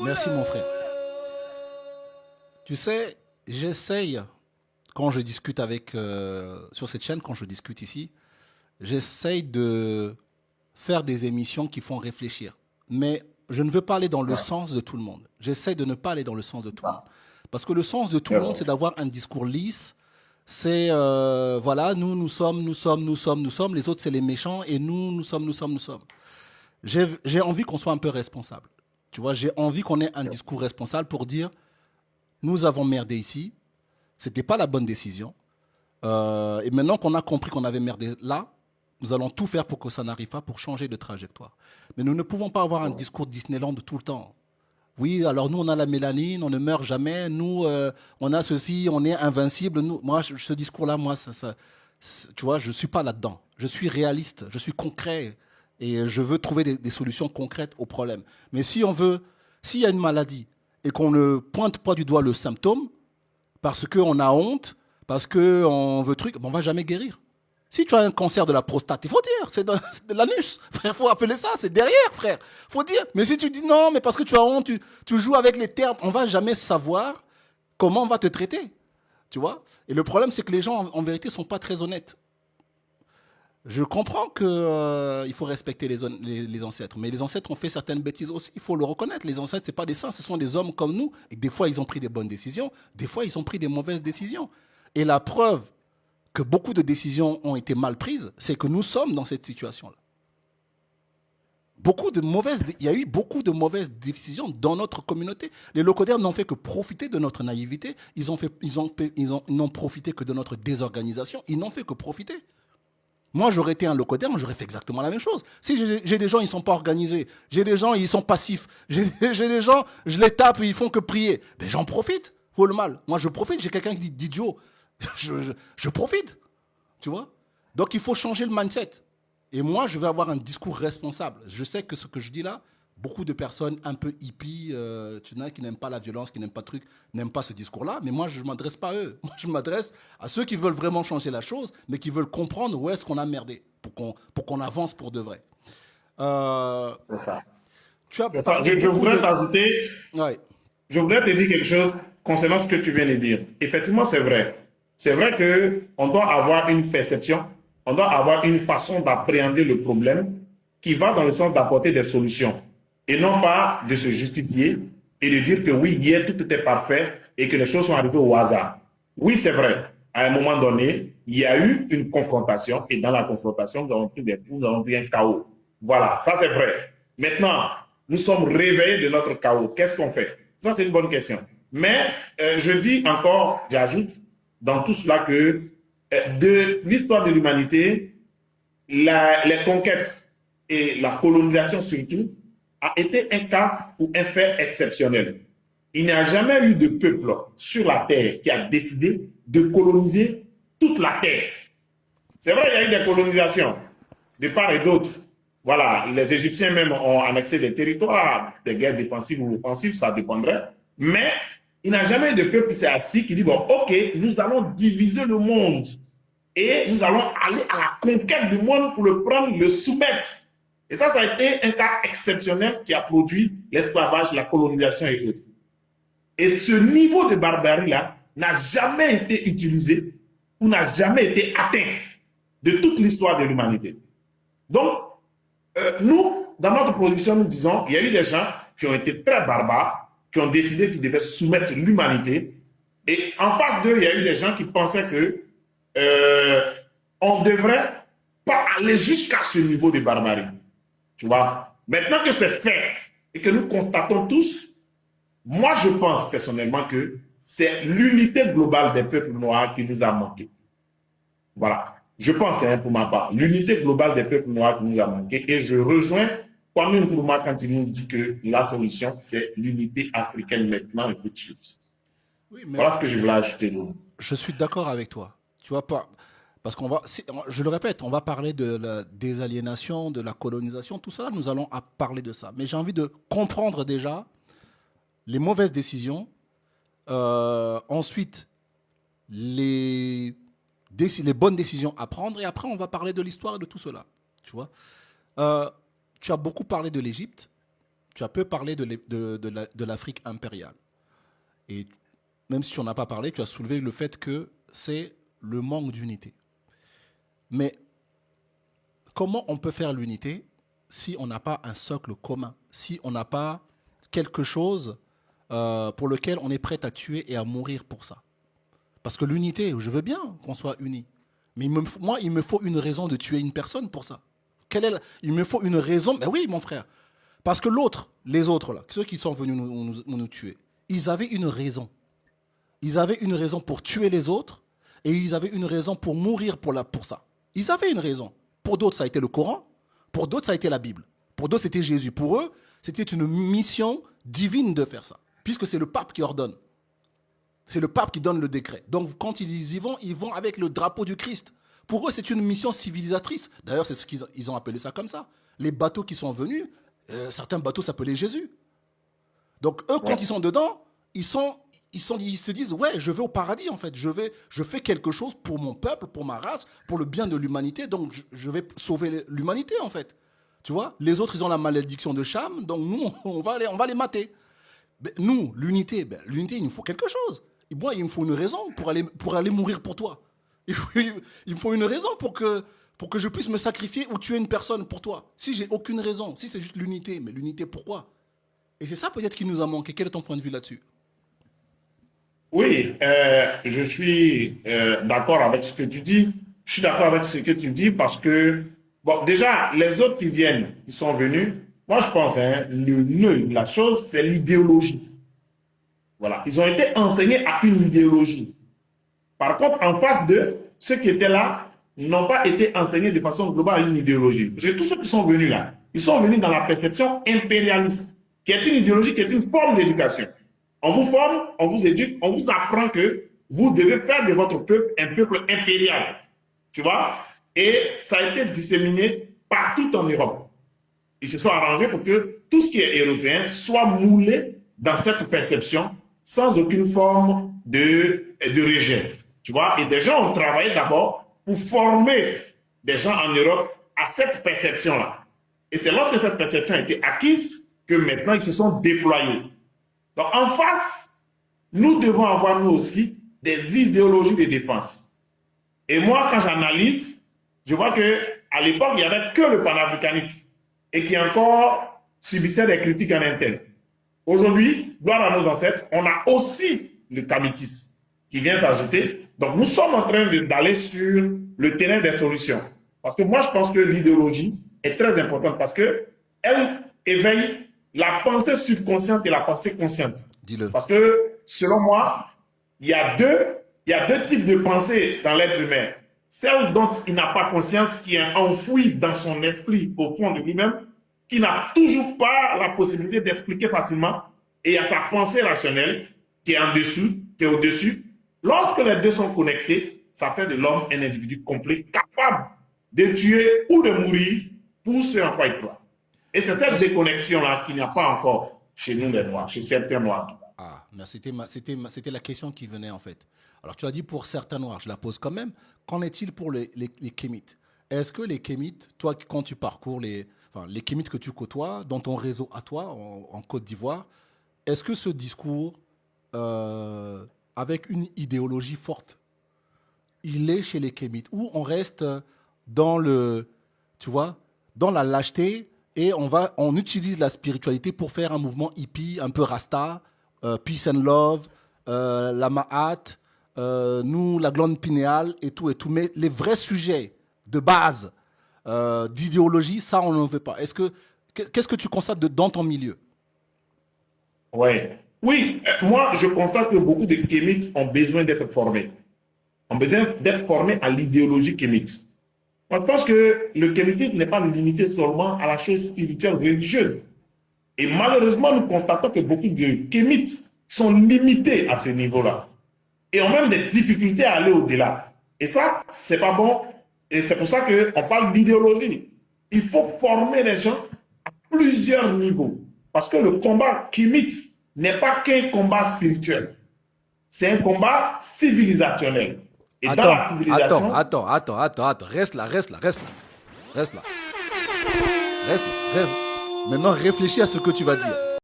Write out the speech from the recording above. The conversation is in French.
Merci mon frère. Tu sais, j'essaye, quand je discute avec, sur cette chaîne, quand je discute ici, j'essaye de faire des émissions qui font réfléchir. Mais je ne veux pas aller dans le Ouais, sens de tout le monde. J'essaye de ne pas aller dans le sens de c'est tout le monde. ça. Parce que le sens de tout C'est le monde, vrai. c'est d'avoir un discours lisse. C'est, voilà, nous sommes, nous sommes. Les autres, c'est les méchants. Et nous sommes, nous sommes. J'ai envie qu'on soit un peu responsable. Tu vois, j'ai envie qu'on ait un discours responsable pour dire, nous avons merdé ici. C'était pas la bonne décision. Et maintenant qu'on a compris qu'on avait merdé là, nous allons tout faire pour que ça n'arrive pas, pour changer de trajectoire. Mais nous ne pouvons pas avoir un discours Disneyland tout le temps. Oui, alors nous, on a la mélanine, on ne meurt jamais. Nous, on a ceci, on est invincible. Nous, moi, ce discours-là, moi, tu vois, je ne suis pas là-dedans. Je suis réaliste, je suis concret. Et je veux trouver des solutions concrètes aux problèmes. Mais si on veut, s'il y a une maladie et qu'on ne pointe pas du doigt le symptôme, parce qu'on a honte, parce qu'on veut truc, ben on va jamais guérir. Si tu as un cancer de la prostate, il faut dire, c'est de l'anus. Frère, faut appeler ça, c'est derrière, frère. Faut dire. Mais si tu dis non, mais parce que tu as honte, tu joues avec les termes, on va jamais savoir comment on va te traiter. Tu vois. Et le problème, c'est que les gens, en vérité, sont pas très honnêtes. Je comprends que il faut respecter les ancêtres, mais les ancêtres ont fait certaines bêtises aussi. Il faut le reconnaître. Les ancêtres, c'est pas des saints, ce sont des hommes comme nous. Et des fois, ils ont pris des bonnes décisions, des fois, ils ont pris des mauvaises décisions. Et la preuve que beaucoup de décisions ont été mal prises, c'est que nous sommes dans cette situation-là. Il y a eu beaucoup de mauvaises décisions dans notre communauté. Les locataires n'ont fait que profiter de notre naïveté. Ils n'ont profité que de notre désorganisation. Ils n'ont fait que profiter. Moi, j'aurais été un locataire, j'aurais fait exactement la même chose. Si j'ai des gens, ils ne sont pas organisés. J'ai des gens, ils sont passifs. J'ai des gens, je les tape, ils font que prier. Ben, j'en profite. Faut le mal. Moi, je profite. J'ai quelqu'un qui dit d'idiot. Je profite. Tu vois. Donc, il faut changer le mindset. Et moi, je vais avoir un discours responsable. Je sais que ce que je dis là, beaucoup de personnes un peu hippies, tu vois, qui n'aiment pas la violence, qui n'aiment pas le truc, n'aiment pas ce discours-là. Mais moi, je ne m'adresse pas à eux. Moi, je m'adresse à ceux qui veulent vraiment changer la chose, mais qui veulent comprendre où est-ce qu'on a merdé pour qu'on avance pour de vrai. Euh, C'est ça. Tu as C'est ça. parlé Je beaucoup voudrais de... t'ajouter, Ouais, je voudrais te dire quelque chose concernant ce que tu viens de dire. Effectivement, c'est vrai. C'est vrai qu'on doit avoir une perception, on doit avoir une façon d'appréhender le problème qui va dans le sens d'apporter des solutions et non pas de se justifier et de dire que oui, hier tout était parfait et que les choses sont arrivées au hasard. Oui, c'est vrai. À un moment donné, il y a eu une confrontation et dans la confrontation, nous avons pris des coups, nous avons pris un chaos. Voilà, ça c'est vrai. Maintenant, nous sommes réveillés de notre chaos. Qu'est-ce qu'on fait? Ça, c'est une bonne question. Mais je dis encore, j'ajoute dans tout cela que de l'histoire de l'humanité, les conquêtes et la colonisation surtout a été un cas ou un fait exceptionnel. Il n'y a jamais eu de peuple sur la terre qui a décidé de coloniser toute la terre. C'est vrai, il y a eu des colonisations de part et d'autre. Voilà, les Égyptiens même ont annexé des territoires, des guerres défensives ou offensives, ça dépendrait. Mais il n'a jamais eu de peuple qui s'est assis qui dit, bon, ok, nous allons diviser le monde et nous allons aller à la conquête du monde pour le prendre, le soumettre. Et ça a été un cas exceptionnel qui a produit l'esclavage, la colonisation et autres. Et ce niveau de barbarie-là n'a jamais été utilisé ou n'a jamais été atteint de toute l'histoire de l'humanité. Donc, nous, dans notre production, nous disons qu'il y a eu des gens qui ont été très barbares, qui ont décidé qu'ils devaient soumettre l'humanité. Et en face d'eux, il y a eu des gens qui pensaient que on ne devrait pas aller jusqu'à ce niveau de barbarie. Tu vois? Maintenant que c'est fait et que nous constatons tous, moi, je pense personnellement que c'est l'unité globale des peuples noirs qui nous a manqué. Voilà. Je pense, hein, pour ma part, l'unité globale des peuples noirs qui nous a manqué. Et je rejoins Kwame Nkrumah quand il nous dit que la solution, c'est l'unité africaine maintenant et tout de suite. oui, mais Voilà ce que je voulais ajouter. je suis d'accord avec toi. Tu vois pas. Parce qu'on va, je le répète, on va parler de la désaliénation, de la colonisation, tout ça, nous allons parler de ça. Mais j'ai envie de comprendre déjà les mauvaises décisions, ensuite les bonnes décisions à prendre, et après on va parler de l'histoire et de tout cela. Tu vois. Euh, Tu as beaucoup parlé de l'Égypte, tu as peu parlé de l'Afrique impériale. Et même si tu n'en as pas parlé, tu as soulevé le fait que c'est le manque d'unité. Mais comment on peut faire l'unité si on n'a pas un socle commun, si on n'a pas quelque chose pour lequel on est prêt à tuer et à mourir pour ça? Parce que l'unité, je veux bien qu'on soit unis. Mais il me faut une raison de tuer une personne pour ça. Il me faut une raison. Ben oui, mon frère. Parce que les autres, là, ceux qui sont venus nous tuer, ils avaient une raison. Ils avaient une raison pour tuer les autres et ils avaient une raison pour mourir pour ça. Ils avaient une raison. Pour d'autres, ça a été le Coran. Pour d'autres, ça a été la Bible. Pour d'autres, c'était Jésus. Pour eux, c'était une mission divine de faire ça. Puisque c'est le pape qui ordonne. C'est le pape qui donne le décret. Donc, quand ils vont avec le drapeau du Christ. Pour eux, c'est une mission civilisatrice. D'ailleurs, c'est ce qu'ils ont appelé ça comme ça. Les bateaux qui sont venus, certains bateaux s'appelaient Jésus. Donc, eux, quand ils sont dedans, ils se disent, ouais, je vais au paradis, en fait. Je fais quelque chose pour mon peuple, pour ma race, pour le bien de l'humanité. Donc, je vais sauver l'humanité, en fait. Tu vois, les autres, ils ont la malédiction de Cham. Donc, nous, on va les mater. Ben, nous, l'unité, il nous faut quelque chose. Et moi, il me faut une raison pour aller mourir pour toi. Il me faut une raison pour que je puisse me sacrifier ou tuer une personne pour toi. Si j'ai aucune raison, si c'est juste l'unité, mais l'unité pourquoi? Et c'est ça peut-être qui nous a manqué. Quel est ton point de vue là-dessus? Oui, je suis d'accord avec ce que tu dis. Je suis d'accord avec ce que tu dis parce que, bon, déjà, les autres qui sont venus, moi je pense, hein, le nœud de la chose, c'est l'idéologie. Voilà, ils ont été enseignés à une idéologie. Par contre, en face de ceux qui étaient là, n'ont pas été enseignés de façon globale à une idéologie. Parce que tous ceux qui sont venus là, ils sont venus dans la perception impérialiste, qui est une idéologie, qui est une forme d'éducation. On vous forme, on vous éduque, on vous apprend que vous devez faire de votre peuple un peuple impérial. Tu vois? Et ça a été disséminé partout en Europe. Ils se sont arrangés pour que tout ce qui est européen soit moulé dans cette perception sans aucune forme de rejet. Tu vois? Et des gens ont travaillé d'abord pour former des gens en Europe à cette perception-là. Et c'est lorsque cette perception a été acquise que maintenant ils se sont déployés. Donc en face, nous devons avoir nous aussi des idéologies de défense. Et moi, quand j'analyse, je vois qu'à l'époque, il n'y avait que le panafricanisme et qui encore subissait des critiques en interne. Aujourd'hui, gloire à nos ancêtres, on a aussi le kamitisme qui vient s'ajouter. Donc nous sommes en train d'aller sur le terrain des solutions. Parce que moi, je pense que l'idéologie est très importante parce qu'elle éveille la pensée subconsciente et la pensée consciente. Dis-le. Parce que, selon moi, il y a deux types de pensée dans l'être humain. Celle dont il n'a pas conscience, qui est enfouie dans son esprit au fond de lui-même, qui n'a toujours pas la possibilité d'expliquer facilement, et il y a sa pensée rationnelle qui est en dessous, qui est au-dessus. Lorsque les deux sont connectés, ça fait de l'homme un individu complet, capable de tuer ou de mourir pour ce en quoi il croit. Et c'est cette déconnexion-là qu'il n'y a pas encore chez nous les Noirs, chez certains Noirs. Ah, c'était la question qui venait en fait. Alors tu as dit pour certains Noirs, je la pose quand même. Qu'en est-il pour les Kémites? Est-ce que les Kémites, toi quand tu parcours les Kémites que tu côtoies, dans ton réseau à toi, en Côte d'Ivoire, est-ce que ce discours, avec une idéologie forte, il est chez les Kémites? Ou on reste dans dans la lâcheté et on utilise la spiritualité pour faire un mouvement hippie, un peu rasta, peace and love, la Mahat, la glande pinéale et tout. Mais les vrais sujets de base, d'idéologie, ça, on n'en veut pas. Qu'est-ce que tu constates dans ton milieu? Ouais. Oui, moi, je constate que beaucoup de Kémites ont besoin d'être formés. Ont besoin d'être formés à l'idéologie kémite. Moi, je pense que le kémitisme n'est pas limité seulement à la chose spirituelle religieuse. Et malheureusement, nous constatons que beaucoup de kémites sont limités à ce niveau-là. Et ont même des difficultés à aller au-delà. Et ça, c'est pas bon. Et c'est pour ça qu'on parle d'idéologie. Il faut former les gens à plusieurs niveaux. Parce que le combat kémite n'est pas qu'un combat spirituel. C'est un combat civilisationnel. Et dans la civilisation... Attends. Reste là. Maintenant, réfléchis à ce que tu vas dire.